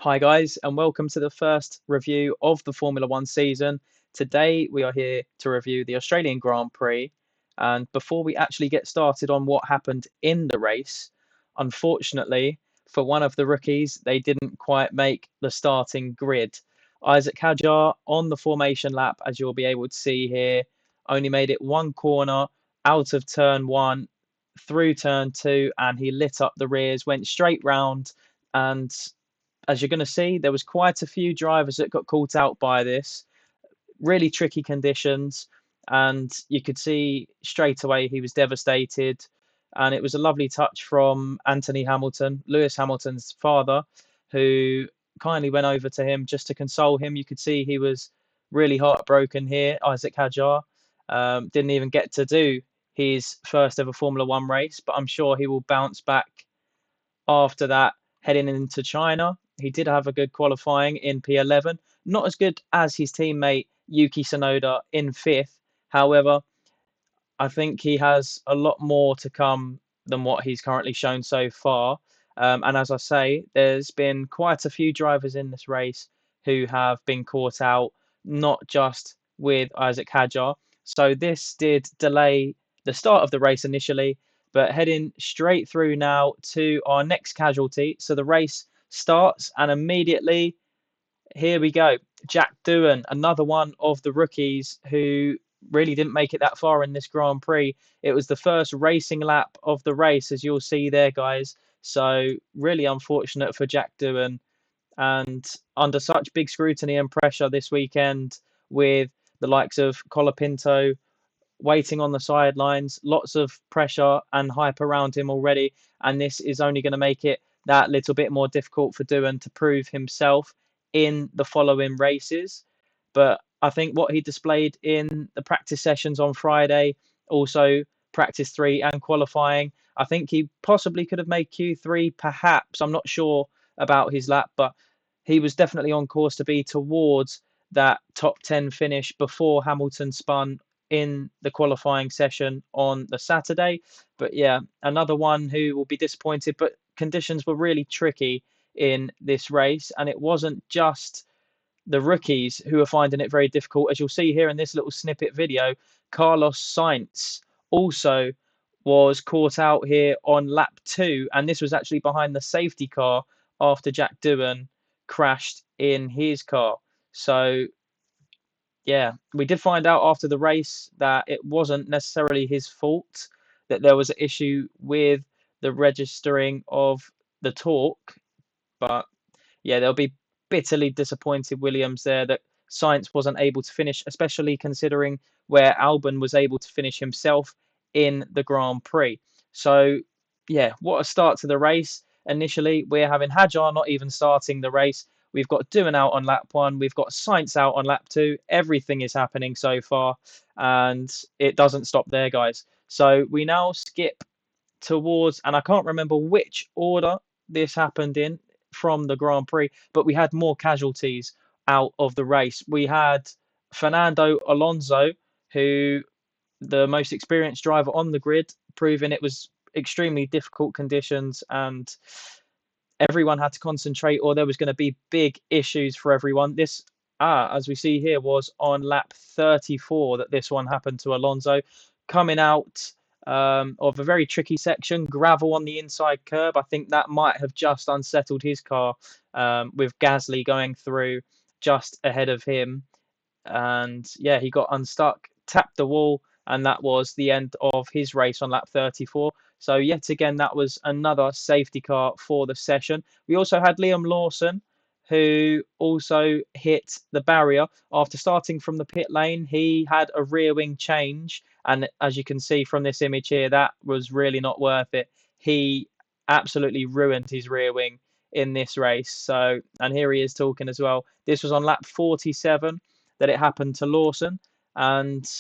Hi, guys, and welcome to the first review of the Formula One season. Today, we are here to review the Australian Grand Prix. And before we actually get started on what happened in the race, unfortunately, for one of the rookies, they didn't quite make the starting grid. Isaac Hadjar on the formation lap, as you'll be able to see here, only made it one corner out of turn one through turn two, and he lit up the rears, went straight round. And as you're going to see, there was quite a few drivers that got caught out by this. Really tricky conditions, and you could see straight away he was devastated. And it was a lovely touch from Anthony Hamilton, Lewis Hamilton's father, who kindly went over to him just to console him. You could see he was really heartbroken here. Isaac Hadjar didn't even get to do his first ever Formula One race, but I'm sure he will bounce back after that, heading into China. He did have a good qualifying in P11, not as good as his teammate Yuki Tsunoda in fifth. However, I think he has a lot more to come than what he's currently shown so far. And as I say, there's been quite a few drivers in this race who have been caught out, not just with Isaac Hadjar. So this did delay the start of the race initially, but heading straight through now to our next casualty. So the race starts, and immediately here we go. Jack Doohan, another one of the rookies who really didn't make it that far in this Grand Prix. It was the first racing lap of the race, as you'll see there, guys. So really unfortunate for Jack Doohan, and under such big scrutiny and pressure this weekend with the likes of Colapinto waiting on the sidelines, lots of pressure and hype around him already, and this is only going to make it that little bit more difficult for Doohan to prove himself in the following races. But I think what he displayed in the practice sessions on Friday, also practice three and qualifying, I think he possibly could have made Q3, perhaps. I'm not sure about his lap, but he was definitely on course to be towards that top 10 finish before Hamilton spun in the qualifying session on the Saturday. But yeah, another one who will be disappointed, but conditions were really tricky in this race, and it wasn't just the rookies who are finding it very difficult. As you'll see here in this little snippet video, Carlos Sainz also was caught out here on lap two, and this was actually behind the safety car after Jack Doohan crashed in his car. So yeah, we did find out after the race that it wasn't necessarily his fault, that there was an issue with the registering of the torque. But yeah, they'll be bitterly disappointed, Williams, there that Sainz wasn't able to finish, especially considering where Albon was able to finish himself in the Grand Prix. So yeah, what a start to the race. Initially, we're having Hadjar not even starting the race. We've got Doohan out on lap one. We've got Sainz out on lap two. Everything is happening so far, and it doesn't stop there, guys. So we now skip towards, and I can't remember which order this happened in from the Grand Prix, but we had more casualties out of the race. We had Fernando Alonso, who the most experienced driver on the grid, proving it was extremely difficult conditions, and everyone had to concentrate, or there was going to be big issues for everyone. This, as we see here, was on lap 34 that this one happened to Alonso, coming out of a very tricky section, gravel on the inside curb. I think that might have just unsettled his car, with Gasly going through just ahead of him. And yeah, he got unstuck, tapped the wall, and that was the end of his race on lap 34. So yet again, that was another safety car for the session. We also had Liam Lawson, who also hit the barrier after starting from the pit lane. He had a rear wing change, and as you can see from this image here, that was really not worth it. He absolutely ruined his rear wing in this race. So, and here he is talking as well. This was on lap 47 that it happened to Lawson, and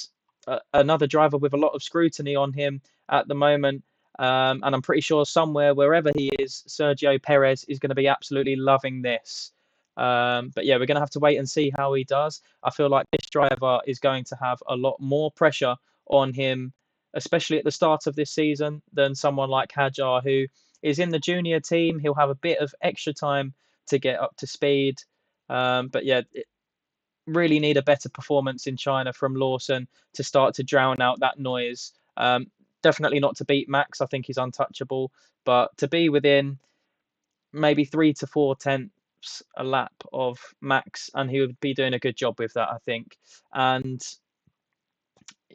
another driver with a lot of scrutiny on him at the moment. And I'm pretty sure somewhere, wherever he is, Sergio Perez is going to be absolutely loving this. But yeah, we're going to have to wait and see how he does. I feel like this driver is going to have a lot more pressure on him, especially at the start of this season, than someone like Hadjar, who is in the junior team. He'll have a bit of extra time to get up to speed. But yeah, really need a better performance in China from Lawson to start to drown out that noise. Definitely not to beat Max. I think he's untouchable, but to be within maybe 3 to 4 tenths a lap of Max, and he would be doing a good job with that, I think. And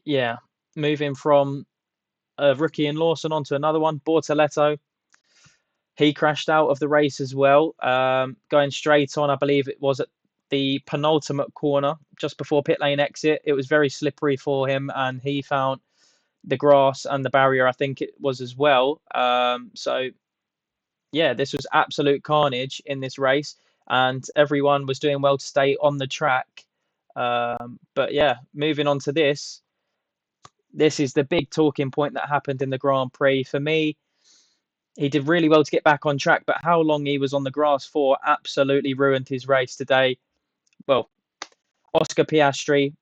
yeah, moving from a rookie in Lawson onto another one, Bortoleto. He crashed out of the race as well, going straight on. I believe it was at the penultimate corner just before pit lane exit. It was very slippery for him, and he found the grass and the barrier, I think it was as well. So yeah, this was absolute carnage in this race, and everyone was doing well to stay on the track. But yeah, moving on to this is the big talking point that happened in the Grand Prix. For me, he did really well to get back on track, but how long he was on the grass for absolutely ruined his race today. Well, Oscar Piastri,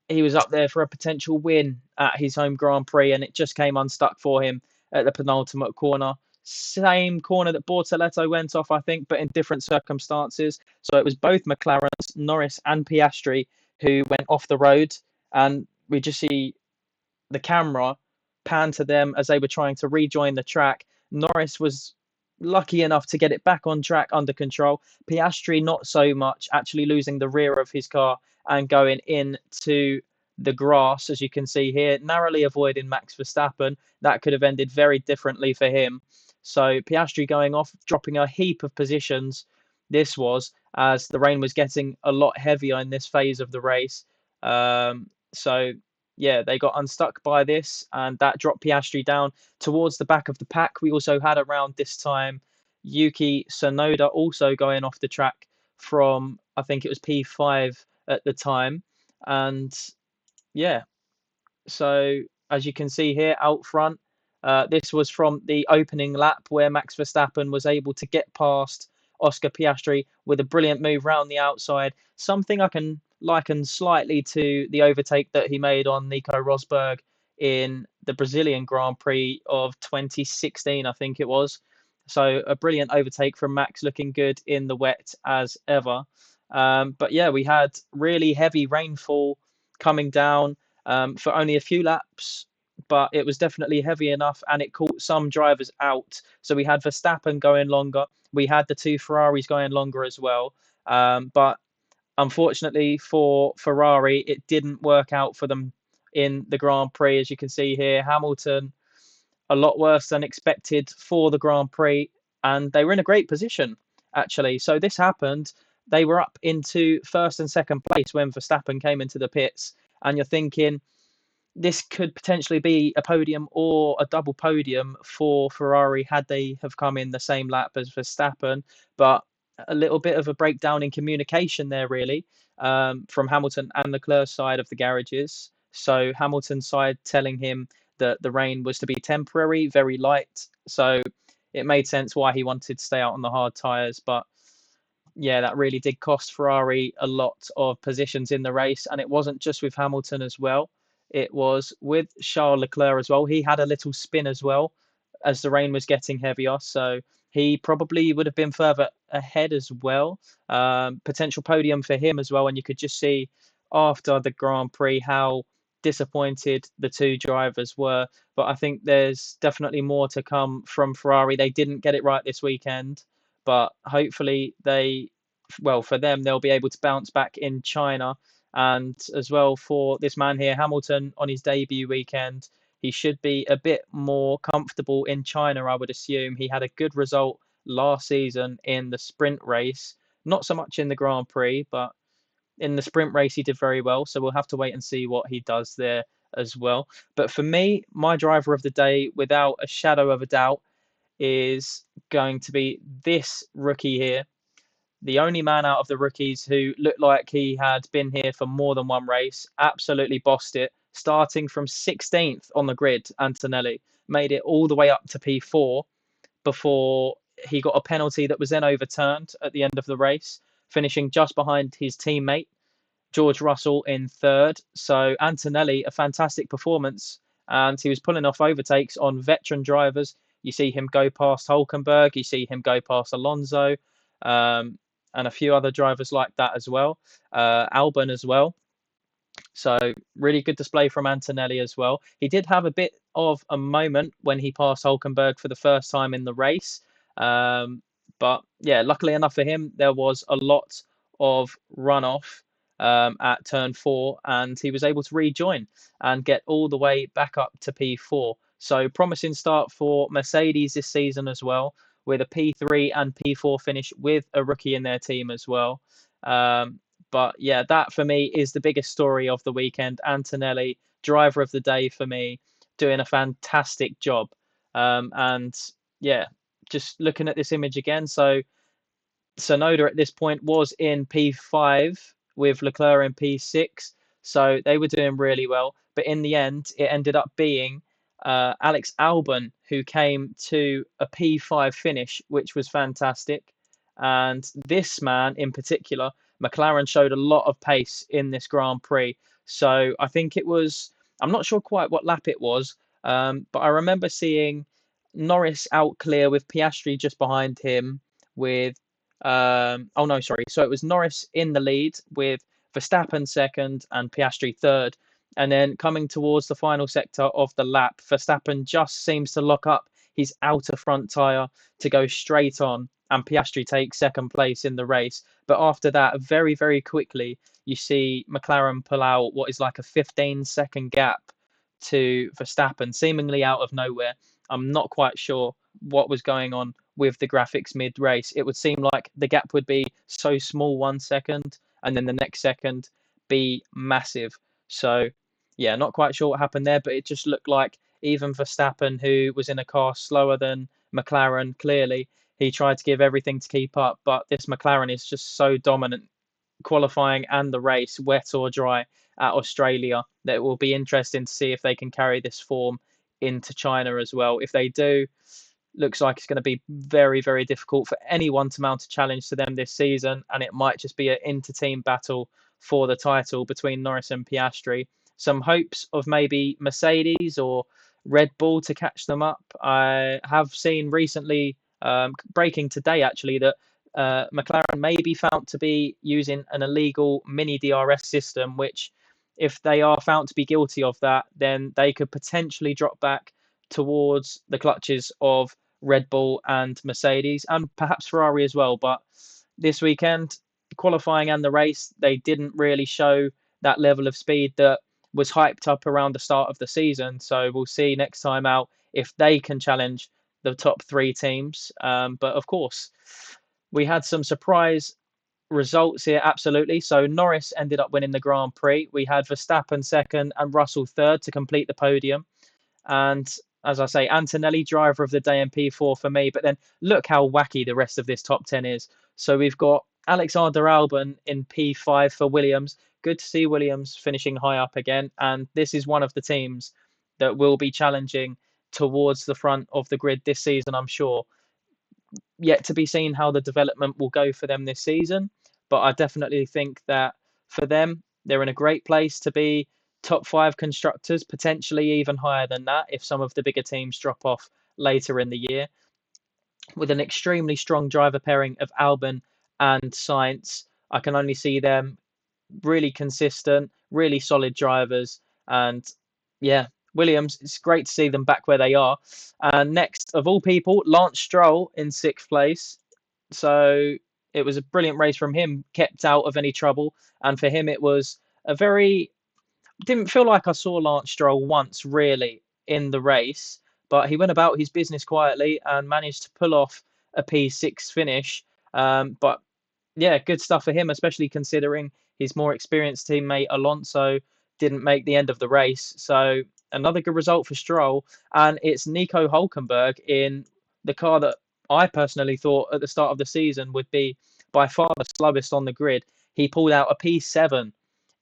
he was up there for a potential win at his home Grand Prix, and it just came unstuck for him at the penultimate corner. Same corner that Bortoleto went off, I think, but in different circumstances. So it was both McLarens, Norris and Piastri, who went off the road, and we just see the camera pan to them as they were trying to rejoin the track. Norris was lucky enough to get it back on track under control. Piastri not so much, actually losing the rear of his car and going into the grass, as you can see here, narrowly avoiding Max Verstappen. That could have ended very differently for him. So Piastri going off, dropping a heap of positions. This was as the rain was getting a lot heavier in this phase of the race. So yeah, they got unstuck by this, and that dropped Piastri down towards the back of the pack. We also had around this time Yuki Tsunoda also going off the track from, I think it was P5 at the time. And yeah, so as you can see here out front, this was from the opening lap where Max Verstappen was able to get past Oscar Piastri with a brilliant move round the outside. Something I can liken slightly to the overtake that he made on Nico Rosberg in the Brazilian Grand Prix of 2016, I think it was. So a brilliant overtake from Max, looking good in the wet as ever. But yeah, we had really heavy rainfall coming down for only a few laps, but it was definitely heavy enough, and it caught some drivers out. So we had Verstappen going longer. We had the two Ferraris going longer as well. But unfortunately for Ferrari, it didn't work out for them in the Grand Prix. As you can see here, Hamilton, a lot worse than expected for the Grand Prix, and they were in a great position, actually. So this happened. They were up into first and second place when Verstappen came into the pits, and you're thinking, this could potentially be a podium or a double podium for Ferrari had they have come in the same lap as Verstappen. But a little bit of a breakdown in communication there, really, from Hamilton and Leclerc's side of the garages. So Hamilton's side telling him that the rain was to be temporary, very light. So it made sense why he wanted to stay out on the hard tyres. But yeah, that really did cost Ferrari a lot of positions in the race. And it wasn't just with Hamilton as well. It was with Charles Leclerc as well. He had a little spin as well as the rain was getting heavier. So he probably would have been further ahead as well. Potential podium for him as well. And you could just see after the Grand Prix how disappointed the two drivers were. But I think there's definitely more to come from Ferrari. They didn't get it right this weekend, but hopefully for them, they'll be able to bounce back in China. And as well for this man here, Hamilton, on his debut weekend, he should be a bit more comfortable in China, I would assume. He had a good result last season in the sprint race, not so much in the Grand Prix, but in the sprint race, he did very well. So we'll have to wait and see what he does there as well. But for me, my driver of the day, without a shadow of a doubt, is going to be this rookie here. The only man out of the rookies who looked like he had been here for more than one race, absolutely bossed it. Starting from 16th on the grid, Antonelli made it all the way up to P4 before he got a penalty that was then overturned at the end of the race, finishing just behind his teammate, George Russell, in third. So Antonelli, a fantastic performance, and he was pulling off overtakes on veteran drivers. You see him go past Hulkenberg, you see him go past Alonso, um, and a few other drivers like that as well. Albon as well. So really good display from Antonelli as well. He did have a bit of a moment when he passed Hulkenberg for the first time in the race. Um, but yeah, luckily enough for him, there was a lot of runoff at turn 4, and he was able to rejoin and get all the way back up to P4. So promising start for Mercedes this season as well, with a P3 and P4 finish with a rookie in their team as well. Um, but yeah, that for me is the biggest story of the weekend. Antonelli, driver of the day for me, doing a fantastic job. And yeah, just looking at this image again. So Sonoda at this point was in P5 with Leclerc in P6. So they were doing really well. But in the end, it ended up being Alex Albon who came to a P5 finish, which was fantastic. And this man in particular, McLaren showed a lot of pace in this Grand Prix. So I think it was, I'm not sure quite what lap it was, but I remember seeing Norris out clear with Piastri just behind him with oh no, sorry. So it was Norris in the lead with Verstappen second and Piastri third. And then coming towards the final sector of the lap, Verstappen just seems to lock up his outer front tyre to go straight on, and Piastri takes second place in the race. But after that, very, very quickly, you see McLaren pull out what is like a 15-second gap to Verstappen, seemingly out of nowhere. I'm not quite sure what was going on with the graphics mid race. It would seem like the gap would be so small 1 second, and then the next second be massive. So, yeah, not quite sure what happened there, but it just looked like even Verstappen, who was in a car slower than McLaren, clearly, he tried to give everything to keep up. But this McLaren is just so dominant, qualifying and the race, wet or dry, at Australia, that it will be interesting to see if they can carry this form into China as well. If they do, looks like it's going to be very, very difficult for anyone to mount a challenge to them this season, and it might just be an inter-team battle for the title between Norris and Piastri. Some hopes of maybe Mercedes or Red Bull to catch them up. I have seen recently, breaking today actually, that McLaren may be found to be using an illegal mini DRS system, which, if they are found to be guilty of that, then they could potentially drop back towards the clutches of Red Bull and Mercedes, and perhaps Ferrari as well. But this weekend, qualifying and the race, they didn't really show that level of speed that was hyped up around the start of the season. So we'll see next time out if they can challenge the top 3 teams. But of course, we had some surprise results here, absolutely. So Norris ended up winning the Grand Prix. We had Verstappen second and Russell third to complete the podium. And as I say, Antonelli, driver of the day in P4 for me. But then look how wacky the rest of this top 10 is. So we've got Alexander Albon in P5 for Williams. Good to see Williams finishing high up again. And this is one of the teams that will be challenging towards the front of the grid this season, I'm sure. Yet to be seen how the development will go for them this season. But I definitely think that for them, they're in a great place to be top 5 constructors, potentially even higher than that if some of the bigger teams drop off later in the year. With an extremely strong driver pairing of Albon and Sainz, I can only see them really consistent, really solid drivers. And yeah, Williams, it's great to see them back where they are. And next of all people, Lance Stroll in 6th place. So it was a brilliant race from him, kept out of any trouble. And for him, it was a very, didn't feel like I saw Lance Stroll once really in the race, but he went about his business quietly and managed to pull off a P6 finish. But yeah, good stuff for him, especially considering his more experienced teammate Alonso didn't make the end of the race. So another good result for Stroll. And it's Nico Hulkenberg in the car that I personally thought at the start of the season would be by far the slowest on the grid. He pulled out a P7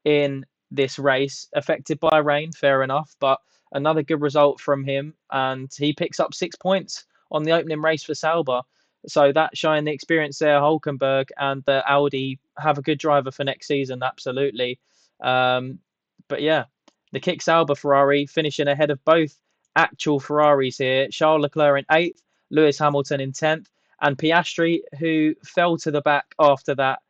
in this race, affected by rain, fair enough, but another good result from him. And he picks up 6 points on the opening race for Sauber. So that showing the experience there, Hulkenberg and the Audi have a good driver for next season, absolutely. But yeah, the Kick Sauber Ferrari finishing ahead of both actual Ferraris here. Charles Leclerc in 8th, Lewis Hamilton in 10th, and Piastri, who fell to the back after that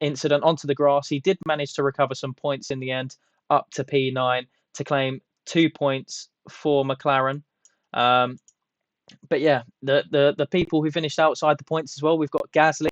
incident onto the grass. He did manage to recover some points in the end, up to P9 to claim 2 points for McLaren. Um, but yeah, the people who finished outside the points as well. We've got Gasly.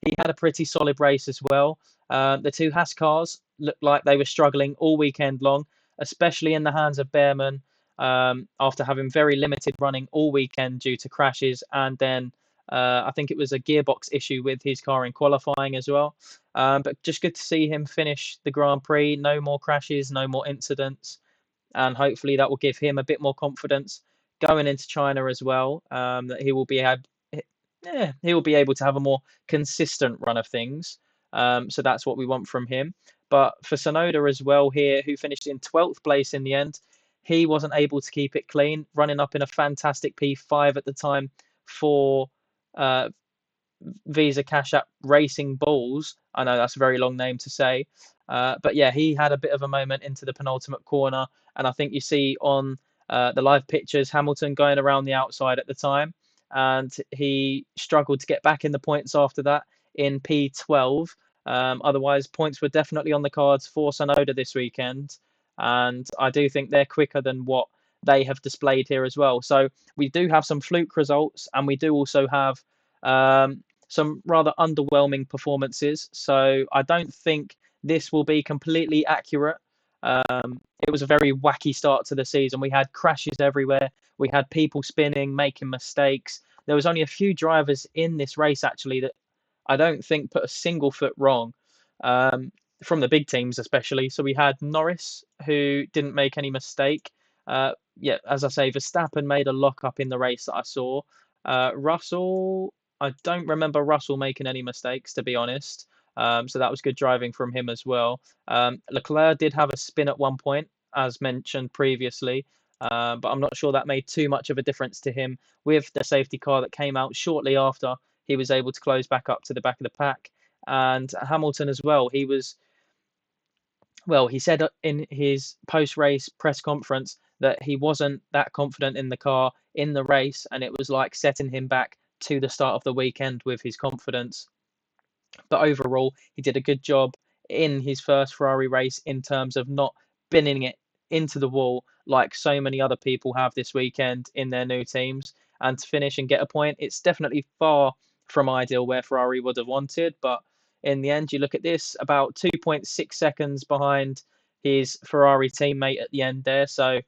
He had a pretty solid race as well. The two Haas cars looked like they were struggling all weekend long, especially in the hands of Behrman, after having very limited running all weekend due to crashes, and then I think it was a gearbox issue with his car in qualifying as well. But just good to see him finish the Grand Prix. No more crashes, no more incidents, and hopefully that will give him a bit more confidence going into China as well. That he will be able to have a more consistent run of things. So that's what we want from him. But for Sonoda as well here, who finished in 12th place in the end, he wasn't able to keep it clean, running up in a fantastic P5 at the time for uh, Visa Cash App Racing Bulls. I know that's a very long name to say. But yeah, he had a bit of a moment into the penultimate corner. And I think you see on the live pictures, Hamilton going around the outside at the time. And he struggled to get back in the points after that in P12. Otherwise, points were definitely on the cards for Sonoda this weekend. And I do think they're quicker than what they have displayed here as well. So we do have some fluke results, and we do also have some rather underwhelming performances. So I don't think this will be completely accurate. It was a very wacky start to the season. We had crashes everywhere. We had people spinning, making mistakes. There was only a few drivers in this race actually that I don't think put a single foot wrong, from the big teams especially. So we had Norris, who didn't make any mistake. Yeah, as I say, Verstappen made a lock up in the race that I saw. Russell, I don't remember Russell making any mistakes, to be honest. So that was good driving from him as well. Leclerc did have a spin at one point, as mentioned previously, but I'm not sure that made too much of a difference to him with the safety car that came out shortly after he was able to close back up to the back of the pack. And Hamilton as well, he said in his post-race press conference that he wasn't that confident in the car in the race, and it was like setting him back to the start of the weekend with his confidence. But overall, he did a good job in his first Ferrari race in terms of not binning it into the wall like so many other people have this weekend in their new teams. And to finish and get a point, it's definitely far from ideal where Ferrari would have wanted. But in the end, you look at this, about 2.6 seconds behind his Ferrari teammate at the end there. So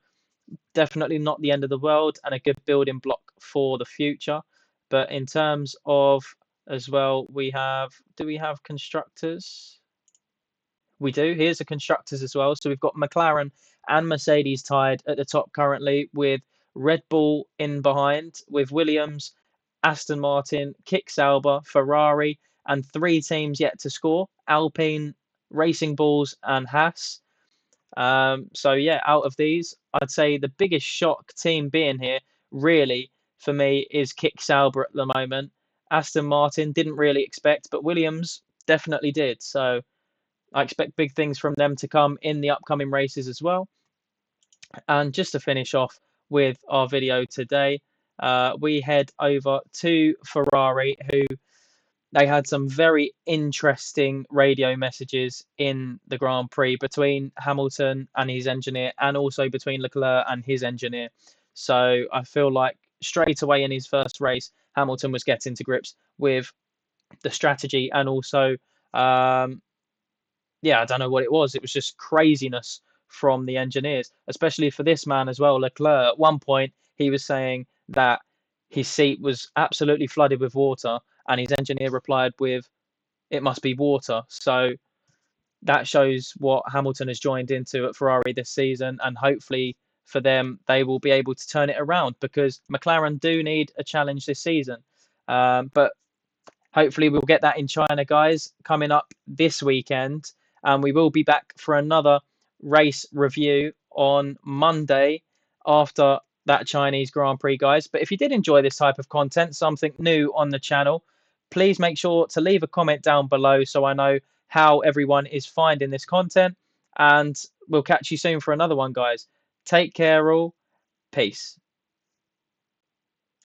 definitely not the end of the world, and a good building block for the future. But in terms of as well, do we have constructors? We do. Here's the constructors as well. So we've got McLaren and Mercedes tied at the top currently, with Red Bull in behind, with Williams, Aston Martin, Kick Sauber, Ferrari, and three teams yet to score: Alpine, Racing Bulls, and Haas. So yeah, out of these, I'd say the biggest shock team being here really for me is Kick Sauber at the moment. Aston Martin didn't really expect, but Williams definitely did. So I expect big things from them to come in the upcoming races as well. And just to finish off with our video today, we head over to Ferrari, who they had some very interesting radio messages in the Grand Prix between Hamilton and his engineer, and also between Leclerc and his engineer. So I feel like straight away in his first race, Hamilton was getting to grips with the strategy, and also, yeah, I don't know what it was. It was just craziness from the engineers, especially for this man as well, Leclerc. At one point, he was saying that his seat was absolutely flooded with water, and his engineer replied with, "It must be water." So that shows what Hamilton has joined into at Ferrari this season, and hopefully for them, they will be able to turn it around, because McLaren do need a challenge this season. But hopefully we'll get that in China, guys, coming up this weekend. And we will be back for another race review on Monday after that Chinese Grand Prix, guys. But if you did enjoy this type of content, something new on the channel, please make sure to leave a comment down below so I know how everyone is finding this content. And we'll catch you soon for another one, guys. Take care all, Peace.